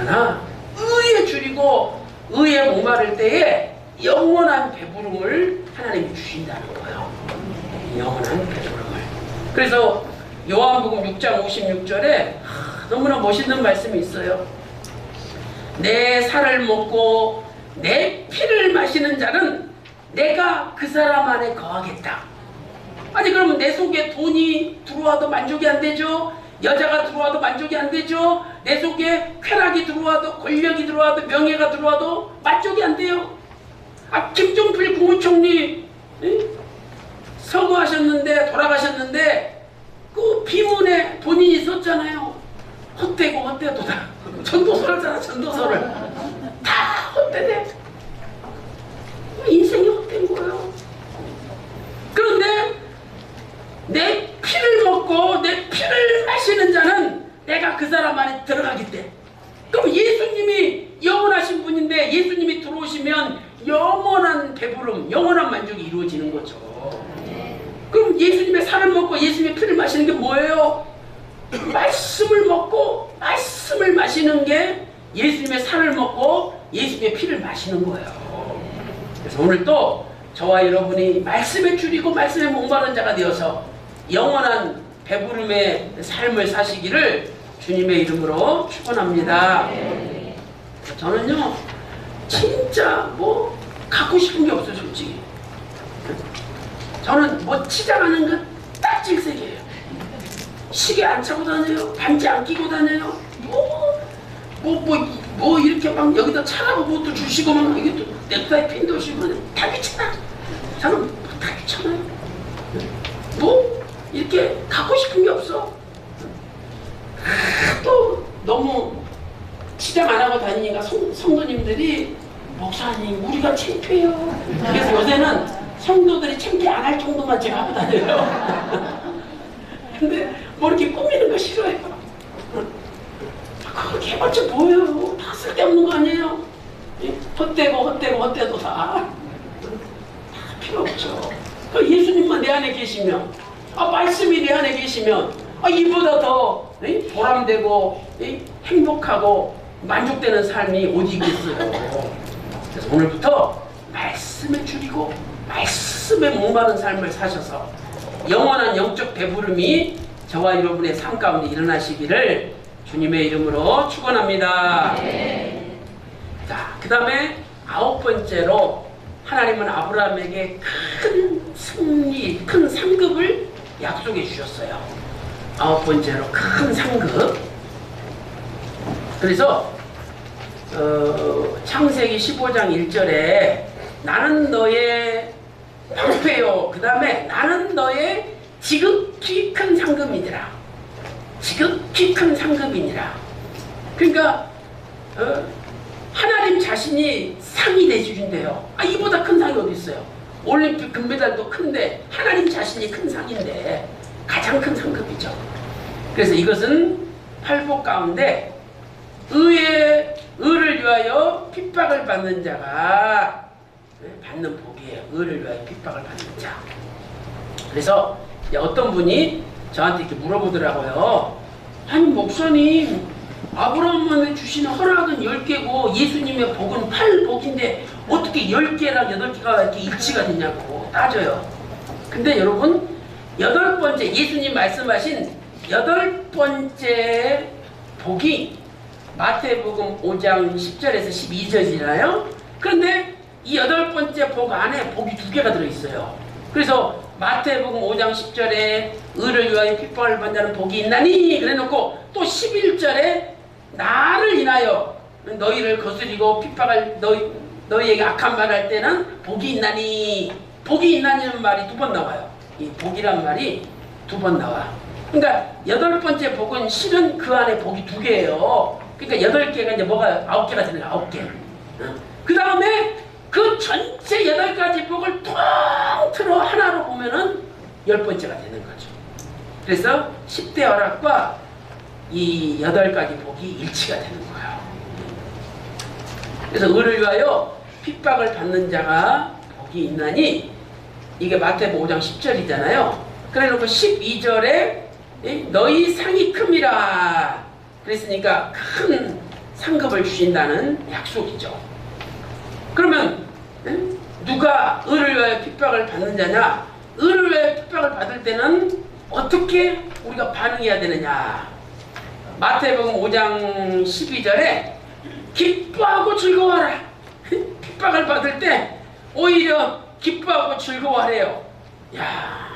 그러나 의에 줄이고 의에 목마를 때에 영원한 배부름을 하나님이 주신다는 거예요. 영원한 배부름을. 그래서 요한복음 6장 56절에 너무나 멋있는 말씀이 있어요. 내 살을 먹고 내 피를 마시는 자는 내가 그 사람 안에 거하겠다. 아니 그러면 내 속에 돈이 들어와도 만족이 안 되죠? 여자가 들어와도 만족이 안 되죠? 내 속에 쾌락이 들어와도, 권력이 들어와도, 명예가 들어와도 만족이 안 돼요. 김종필 국무총리 서거하셨는데, 돌아가셨는데 그 비문에 본인이 썼잖아요. 헛되고 헛되도다. 전도서를 잖아. 전도서를 다 헛되대. 인생이 헛된 거예요. 그런데 내 피를 먹고 내 피를 마시는 자는 내가 그 사람 안에 들어가겠대. 그럼 예수님이 영원하신 분인데 예수님이 들어오시면 영원한 배부름, 영원한 만족이 이루어지는 거죠. 그럼 예수님의 살을 먹고 예수님의 피를 마시는 게 뭐예요? 말씀을 먹고 말씀을 마시는 게 예수님의 살을 먹고 예수님의 피를 마시는 거예요. 그래서 오늘 또 저와 여러분이 말씀에 줄이고 말씀에 목마른 자가 되어서 영원한 배부름의 삶을 사시기를 주님의 이름으로 축원합니다. 저는요 진짜 뭐 갖고 싶은 게 없어요. 솔직히 저는 뭐 치장하는 건 딱 질색이에요. 시계 안 차고 다녀요. 반지 안 끼고 다녀요. 뭐 이렇게 막 여기다 차라고 그것도 주시고 막 이게 또 넥타이 핀도 주시고 다 귀찮아. 저는 다 귀찮아요. 뭐 이렇게 갖고 싶은 게 없어. 또 너무 치장 안 하고 다니니까 성도님들이 목사님 우리가 창피해요. 그래서 요새는 성도들이 창피 안 할 정도만 제가 하고 다녀요. 근데 뭐 이렇게 꾸미는 거 싫어해요. 그렇게 해봤자 뭐예요? 다 쓸데없는 거 아니에요? 헛되고 다 필요 없죠. 예수님만 내 안에 계시면, 말씀이 내 안에 계시면 이보다 더 보람되고 행복하고 만족되는 삶이 어디 있겠어요. 그래서 오늘부터 말씀에 줄이고 말씀에 목마른 삶을 사셔서 영원한 영적 배부름이 저와 여러분의 삶 가운데 일어나시기를 주님의 이름으로 축원합니다. 자, 그 다음에 9번째로 하나님은 아브라함에게 큰 승리, 큰 상급을 약속해 주셨어요. 9번째로 큰 상급. 그래서 창세기 15장 1절에 나는 너의 방패요. 그 다음에 나는 너의 지극히 큰 상급이니라. 지극히 큰 상급이니라. 그러니까 하나님 자신이 상이 내주신대요. 이보다 큰 상이 어디 있어요? 올림픽 금메달도 큰데 하나님 자신이 큰 상인데 가장 큰 상급이죠. 그래서 이것은 팔복 가운데 의를 위하여 핍박을 받는 자가 받는 복이에요. 의를 위하여 핍박을 받는 자. 그래서 어떤 분이 저한테 이렇게 물어보더라고요. 아니 목사님, 아브라함한테 주시는 허락은 10개고 예수님의 복은 8복인데 어떻게 10개랑 8개가 이렇게 일치가 되냐고 따져요. 근데 여러분 8번째 예수님 말씀하신 8번째 복이 마태복음 5장 10절에서 12절이잖아요. 그런데 이 8번째 복 안에 복이 2개가 들어있어요. 그래서 마태복음 5장 10절에 의를 위하여 핍박을 받는 복이 있나니 그래놓고 또 11절에 나를 인하여 너희를 거스리고 핍박을 너희에게 악한 말 할 때는 복이 있나니, 복이 있나니는 말이 2번 나와요. 이 복이란 말이 2번 나와. 그러니까 8번째 복은 실은 그 안에 복이 2개예요. 그러니까 8개가 이제 뭐가 9개가 되는 거야. 9개. 그 다음에 그 전체 8가지 복을 통틀어 하나로 보면은 10번째가 되는 거죠. 그래서 10대 허락과 이 8가지 복이 일치가 되는 거예요. 그래서 의를 위하여 핍박을 받는 자가 복이 있나니, 이게 마태복음 5장 10절이잖아요. 그래 놓고 12절에 너희 상이 큼이라 그랬으니까 큰 상급을 주신다는 약속이죠. 그러면 누가 의를 위하여 핍박을 받는 자냐? 의를 위하여 핍박을 받을 때는 어떻게 우리가 반응해야 되느냐? 마태복음 5장 12절에 기뻐하고 즐거워하라. 핍박을 받을 때 오히려 기뻐하고 즐거워하래요. 야,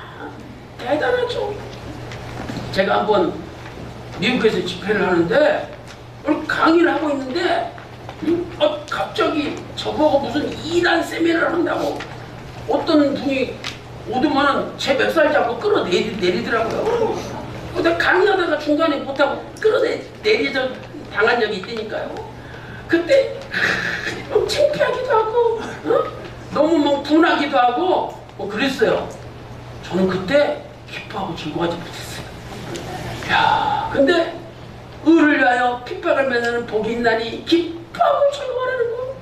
대단하죠. 제가 한번 미국에서 집회를 하는데 오늘 강의를 하고 있는데 갑자기 저보고 무슨 이단 세미나를 한다고 어떤 분이 오더만은 제 멱살 잡고 끌어내리더라고요. 내가 강의하다가 중간에 못하고 끌어내리져 당한 적이 있다니까요. 그때 창피하기도 하고 너무 뭐 분하기도 하고 뭐 그랬어요. 저는 그때 기뻐하고 즐거워하지 못했어요. 야, 근데 의를 위하여 핍박을 면하는 복이 있나니 기뻐하고 즐거워하라는 거.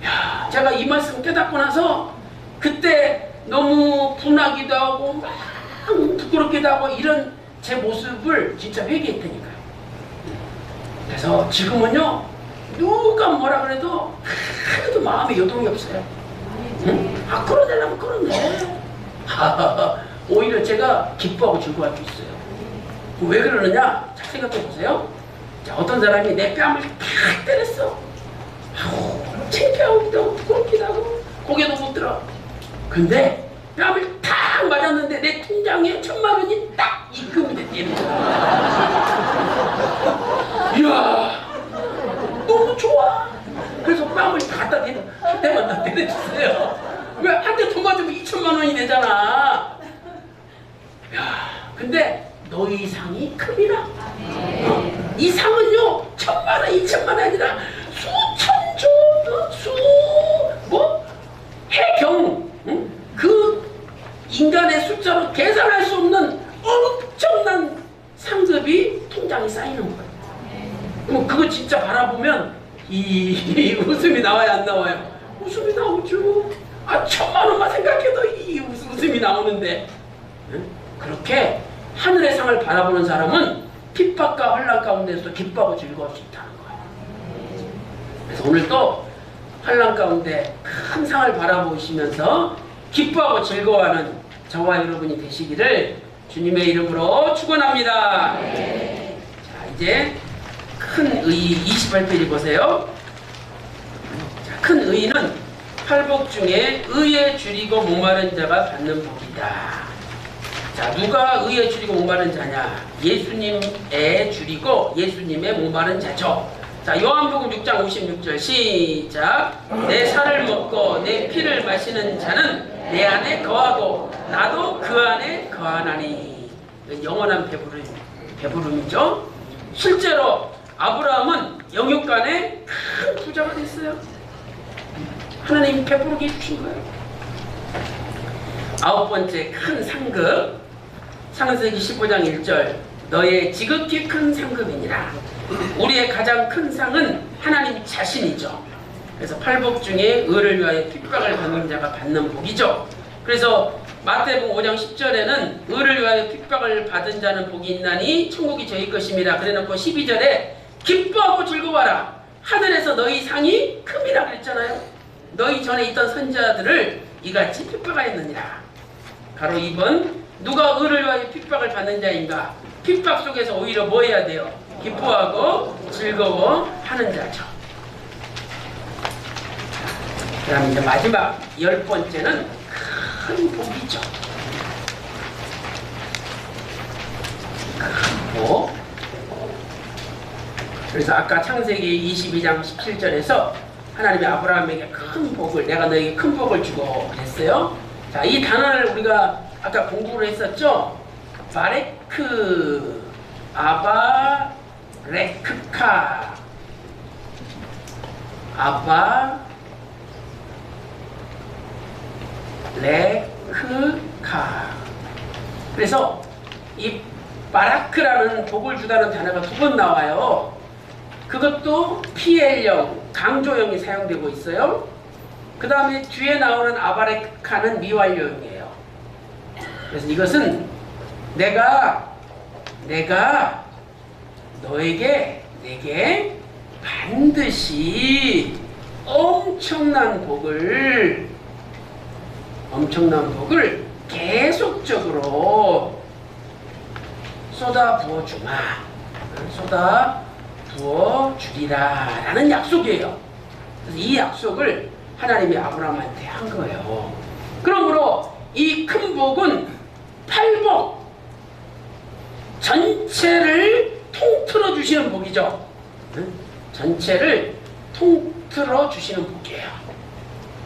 야, 제가 이 말씀 깨닫고 나서 그때 너무 분하기도 하고 막 부끄럽기도 하고 이런 제 모습을 진짜 회개했다니까요. 그래서 지금은요, 누가 뭐라 그래도 하나도 마음에 요동이 없어요. 응? 아, 끌어내려면 끌어내. 오히려 제가 기뻐하고 즐거워할 수 있어요. 왜 그러느냐? 잘 생각해 보세요. 자, 어떤 사람이 내 뺨을 탁 때렸어. 창피하기도 하고 부끄럽기도 하고 고개도 못 들어. 근데 뺨을 탁 맞았는데 내 통장에 1,000만 원이 딱 입금이 됐다는 거야. 이야, 너무 좋아. 그래서 뺨을 갖다 한 대만 다 때려주세요. 왜? 한 대 더 맞으면 2,000만 원이 되잖아. 야, 근데 너희 상이 큼이라. 이 상은요, 1,000만 원, 2,000만 원 아니라 수천조, 해경, 그 인간의 숫자로 계산할 수 없는 엄청난 상급이 통장에 쌓이는 거예요. 그럼 그거 진짜 바라보면 이 웃음이 나와야 안 나와요? 웃음이 나오죠. 아, 1,000만 원만 생각해도 이 웃음이 나오는데. 그렇게 하늘의 상을 바라보는 사람은 핍박과 환난 가운데서 기뻐하고 즐거울 수 있다는 거예요. 그래서 오늘도 환난 가운데 큰 상을 바라보시면서 기뻐하고 즐거워하는 저와 여러분이 되시기를 주님의 이름으로 축원합니다. 자, 이제 큰 의의 28페이지 보세요. 자, 큰 의의는 팔복 중에 의에 줄이고 목마른 자가 받는 복이다. 자, 누가 의에 줄이고 목마른 자냐? 예수님에 줄이고 예수님의 목마른 자죠. 자, 요한복음 6장 56절 시작. 내 살을 먹고 내 피를 마시는 자는 내 안에 거하고 나도 그 안에 거하나니. 영원한 배부름이죠. 실제로 아브라함은 영육간에 큰 부자가 됐어요. 하나님 배부르게 해주신 거예요. 아홉 번째 큰 상급, 창세기 15장 1절. 너의 지극히 큰 상급이니라. 우리의 가장 큰 상은 하나님 자신이죠. 그래서 팔복 중에 의를 위하여 핍박을 받는 자가 받는 복이죠. 그래서 마태복음 5장 10절에는 의를 위하여 핍박을 받은 자는 복이 있나니 천국이 저희 것임이라. 그래놓고 12절에 기뻐하고 즐거워하라. 하늘에서 너희 상이 큼이라 그랬잖아요. 너희 전에 있던 선지자들을 이같이 핍박하였느니라. 가로 2번. 누가 의를 위하여 핍박을 받는 자인가? 핍박 속에서 오히려 뭐 해야 돼요? 기뻐하고 즐거워하는 자죠. 그 다음 이제 마지막 10번째는 큰 복이죠. 큰 복. 그래서 아까 창세기 22장 17절에서 하나님이 아브라함에게 큰 복을, 내가 너에게 큰 복을 주고 그랬어요. 자, 이 단어를 우리가 아까 공부를 했었죠. 바레크, 아바레크카, 아바레크카. 그래서 이 바라크라는 복을 주다는 단어가 2번 나와요. 그것도 PL형, 강조형이 사용되고 있어요. 그 다음에 뒤에 나오는 아바레크카는 미완료형이에요. 그래서 이것은 내가 내게 반드시 엄청난 복을 계속적으로 쏟아 부어 주리라 라는 약속이에요. 그래서 이 약속을 하나님이 아브라함한테 한 거예요. 그러므로 이 큰 복은 팔복 전체를 통틀어 주시는 복이죠. 전체를 통틀어 주시는 복이에요.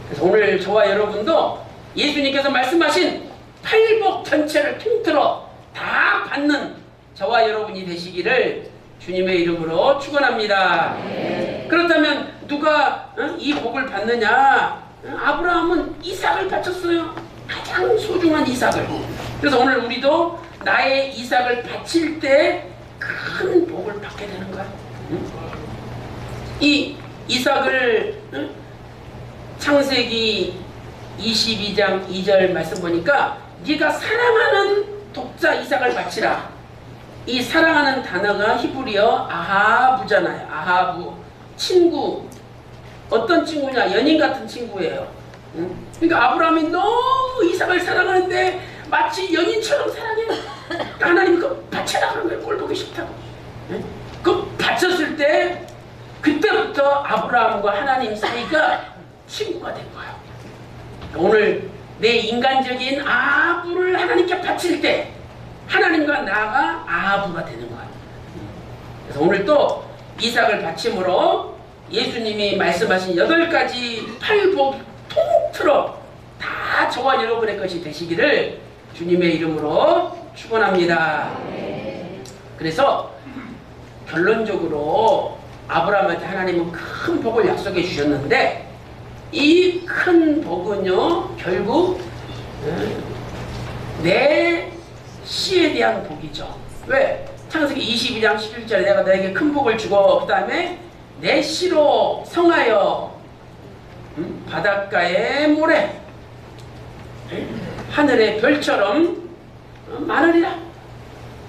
그래서 오늘 저와 여러분도 예수님께서 말씀하신 팔복 전체를 통틀어 다 받는 저와 여러분이 되시기를 주님의 이름으로 축원합니다. 그렇다면 누가 이 복을 받느냐? 아브라함은 이삭을 바쳤어요. 가장 소중한 이삭을. 그래서 오늘 우리도 나의 이삭을 바칠 때 큰 복을 받게 되는 거야. 이 이삭을 창세기 22장 2절 말씀 보니까 네가 사랑하는 독자 이삭을 바치라. 이 사랑하는 단어가 히브리어 아하부잖아요. 아하부. 친구. 어떤 친구냐? 연인 같은 친구예요. 그러니까 아브라함이 너무 이삭을 사랑하는데 마치 연인처럼 사랑해요. 하나님이 그거 바치라 그런 거예요. 꼴 보기 싫다고. 그 바쳤을 때 그때부터 아브라함과 하나님 사이가 친구가 된 거예요. 오늘 내 인간적인 아부를 하나님께 바칠 때 하나님과 나가 아부가 되는 거예요. 그래서 오늘 또 이삭을 바침으로 예수님이 말씀하신 8가지 팔복 통틀어 다 저와 여러분의 것이 되시기를 주님의 이름으로 축원합니다. 그래서 결론적으로 아브라함한테 하나님은 큰 복을 약속해 주셨는데 이 큰 복은요 결국 내 씨에 대한 복이죠. 왜? 창세기 22장 11절에 내가 너에게 큰 복을 주고 그 다음에 내 씨로 성하여 바닷가의 모래 하늘의 별처럼 많으리라.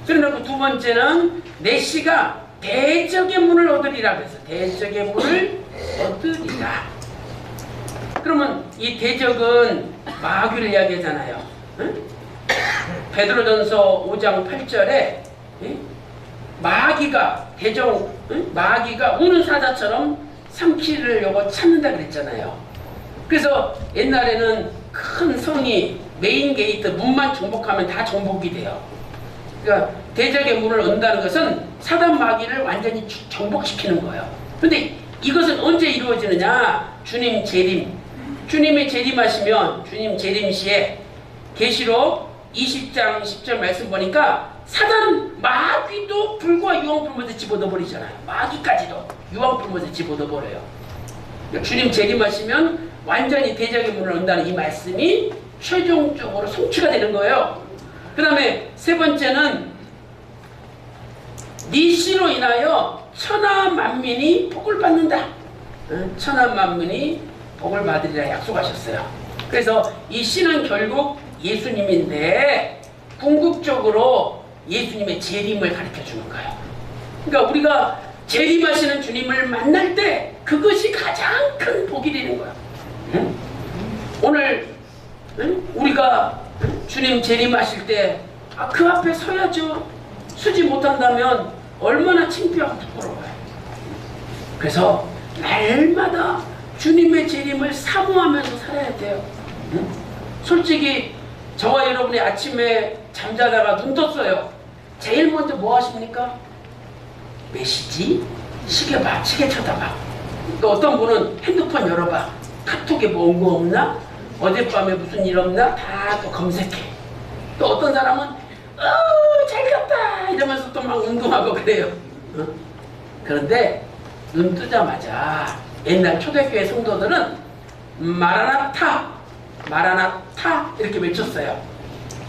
그러고 두 번째는 내 씨가 대적의 문을 얻으리라. 그래서 대적의 문을 얻으리라. 그러면 이 대적은 마귀를 이야기하잖아요. 베드로전서 5장 8절에 마귀가 마귀가 우는 사자처럼 삼키를 요거 찾는다 그랬잖아요. 그래서 옛날에는 큰 성이 메인 게이트 문만 정복하면 다 정복이 돼요. 그러니까 대적의 문을 얻는다는 것은 사단 마귀를 완전히 정복시키는 거예요. 근데 이것은 언제 이루어지느냐? 주님 재림. 주님이 재림하시면 주님 재림 시에 계시록 20장 10절 말씀 보니까 사단 마귀도 불과 유황불못에 집어넣어버리잖아요. 마귀까지도 유황불못에 집어넣어버려요. 그러니까 주님 재림하시면 완전히 대적의 문을 연다는 이 말씀이 최종적으로 성취가 되는 거예요. 그 다음에 세 번째는 네 씨로 인하여 천하 만민이 복을 받는다. 천하 만민이 복을 받으리라 약속하셨어요. 그래서 이 씨는 결국 예수님인데 궁극적으로 예수님의 재림을 가르쳐 주는 거예요. 그러니까 우리가 재림하시는 주님을 만날 때 그것이 가장 큰 복이 되는 거예요. 오늘 우리가 주님 재림하실 때 그 앞에 서야죠. 서지 못한다면 얼마나 창피하고 부끄러워요. 그래서 날마다 주님의 재림을 사모하면서 살아야 돼요. 솔직히 저와 여러분이 아침에 잠자다가 눈 떴어요. 제일 먼저 뭐 하십니까? 메시지? 시계 봐. 시계 쳐다봐. 또 어떤 분은 핸드폰 열어봐. 카톡에 뭐 온 거 없나? 어젯밤에 무슨 일 없나? 다 또 검색해. 또 어떤 사람은 잘 갔다 이러면서 또 막 운동하고 그래요. 그런데 눈 뜨자마자 옛날 초대교회 성도들은 마라나타 마라나타 이렇게 외쳤어요.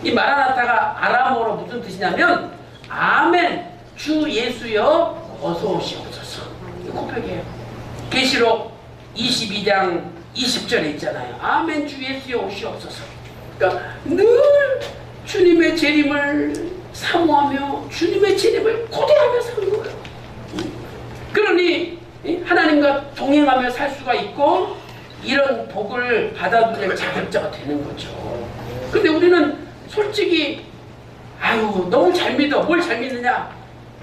이 마라나타가 아람어로 무슨 뜻이냐면 아멘 주 예수여 어서 오시옵소서. 이거 코백이에요. 계시록 22장 20절에 있잖아요. 아멘 주 예수여 오시옵소서. 그러니까 늘 주님의 재림을 사모하며 주님의 재림을 고대하며 사는 거예요. 그러니 복을 받아들일 자격자가 되는 거죠. 근데 우리는 솔직히 아유 너무 잘 믿어. 뭘 잘 믿느냐?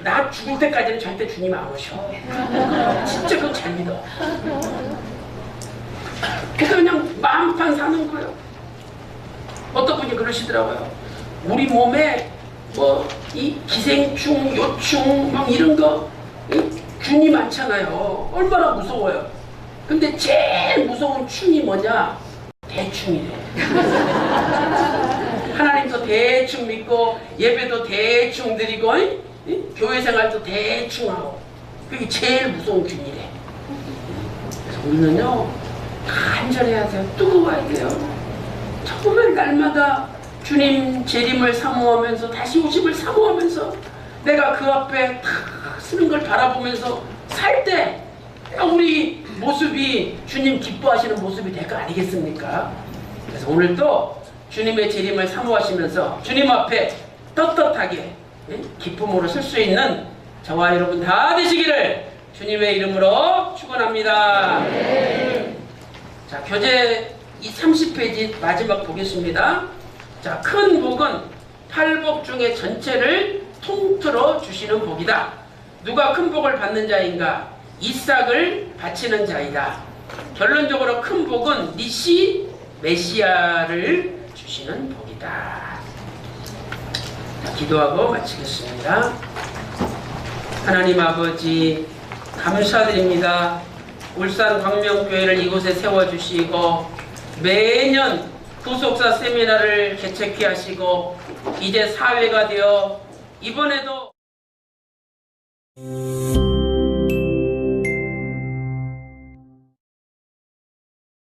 나 죽을 때까지는 절대 주님 안 오셔. 진짜 그거 잘 믿어. 그래서 그냥 마음판 사는 거예요. 어떤 분이 그러시더라고요. 우리 몸에 뭐 이 기생충, 요충 막 이런 거 균이 많잖아요. 얼마나 무서워요. 근데 제일 무서운 충이 뭐냐? 대충이래. 하나님도 대충 믿고 예배도 대충 드리고 교회 생활도 대충 하고 그게 제일 무서운 균이래. 그래서 우리는요 간절해야 돼요. 뜨거워야 돼요. 정말 날마다 주님 재림을 사모하면서 다시 오심을 사모하면서 내가 그 앞에 탁 쓰는 걸 바라보면서 살 때 우리 모습이 주님 기뻐하시는 모습이 될 거 아니겠습니까? 그래서 오늘도 주님의 재림을 사모하시면서 주님 앞에 떳떳하게 기쁨으로 설 수 있는 저와 여러분 다 되시기를 주님의 이름으로 축원합니다. 자, 교재 이 30페이지 마지막 보겠습니다. 자, 큰 복은 8복 중에 전체를 통틀어 주시는 복이다. 누가 큰 복을 받는 자인가? 이삭을 바치는 자이다. 결론적으로 큰 복은 니시 메시아를 주시는 복이다. 자, 기도하고 마치겠습니다. 하나님 아버지 감사드립니다. 울산 광명교회를 이곳에 세워주시고 매년 구속사 세미나를 개최케 하시고 이제 사회가 되어 이번에도